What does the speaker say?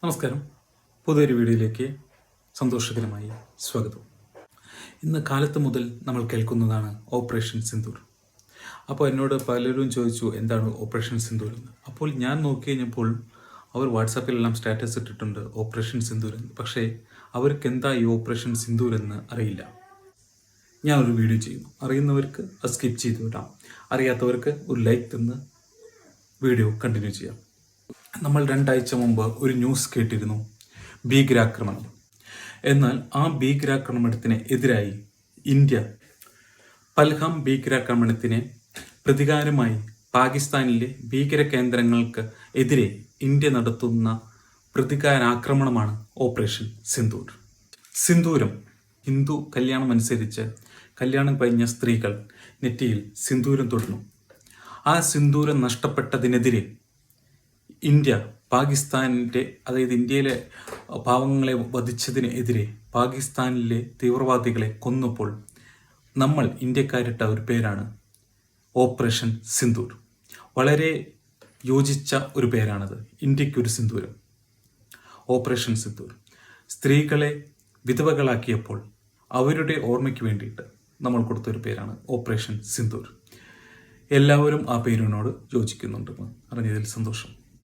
നമസ്കാരം. പുതിയൊരു വീഡിയോയിലേക്ക് സന്തോഷകരമായി സ്വാഗതം. ഇന്ന് കാലത്ത് മുതൽ നമ്മൾ കേൾക്കുന്നതാണ് ഓപ്പറേഷൻ സിന്ദൂർ. അപ്പോൾ എന്നോട് പലരും ചോദിച്ചു എന്താണ് ഓപ്പറേഷൻ സിന്ദൂർ എന്ന്. അപ്പോൾ ഞാൻ നോക്കി കഴിഞ്ഞപ്പോൾ അവർ വാട്സാപ്പിലെല്ലാം സ്റ്റാറ്റസ് ഇട്ടിട്ടുണ്ട് ഓപ്പറേഷൻ സിന്ദൂർ എന്ന്. പക്ഷേ അവർക്ക് എന്താ ഈ ഓപ്പറേഷൻ സിന്ദൂർ എന്ന് അറിയില്ല. ഞാനൊരു വീഡിയോ ചെയ്യുന്നു. അറിയുന്നവർക്ക് അത് സ്കിപ്പ് ചെയ്ത് വിടാം, അറിയാത്തവർക്ക് ഒരു ലൈക്ക് തന്ന് വീഡിയോ കണ്ടിന്യൂ ചെയ്യാം. നമ്മൾ 2 ആഴ്ച മുമ്പ് ഒരു ന്യൂസ് കേട്ടിരുന്നു, ഭീകരാക്രമണം. എന്നാൽ ആ ഭീകരാക്രമണത്തിന് എതിരായി ഇന്ത്യ പൽഹാം ഭീകരാക്രമണത്തിന് പ്രതികാരമായി പാകിസ്ഥാനിലെ ഭീകര കേന്ദ്രങ്ങൾക്ക് എതിരെ ഇന്ത്യ നടത്തുന്ന പ്രതികാരാക്രമണമാണ് ഓപ്പറേഷൻ സിന്ദൂർ. സിന്ദൂരം ഹിന്ദു കല്യാണം അനുസരിച്ച് കല്യാണം കഴിഞ്ഞ സ്ത്രീകൾ നെറ്റിയിൽ സിന്ദൂരം തൊടുന്നു. ആ സിന്ദൂരം നഷ്ടപ്പെട്ടതിനെതിരെ ഇന്ത്യ പാകിസ്ഥാനിൻ്റെ, അതായത് ഇന്ത്യയിലെ പാവങ്ങളെ വധിച്ചതിനെതിരെ പാകിസ്ഥാനിലെ തീവ്രവാദികളെ കൊന്നപ്പോൾ നമ്മൾ ഇന്ത്യക്കാരിട്ട ഒരു പേരാണ് ഓപ്പറേഷൻ സിന്ദൂർ. വളരെ യോജിച്ച ഒരു പേരാണത്. ഇന്ത്യക്കൊരു സിന്ദൂരം, ഓപ്പറേഷൻ സിന്ദൂർ. സ്ത്രീകളെ വിധവകളാക്കിയപ്പോൾ അവരുടെ ഓർമ്മയ്ക്ക് വേണ്ടിയിട്ട് നമ്മൾ കൊടുത്തൊരു പേരാണ് ഓപ്പറേഷൻ സിന്ദൂർ. എല്ലാവരും ആ പേരിനോട് യോജിക്കുന്നുണ്ടെന്ന് അറിഞ്ഞതിൽ സന്തോഷം.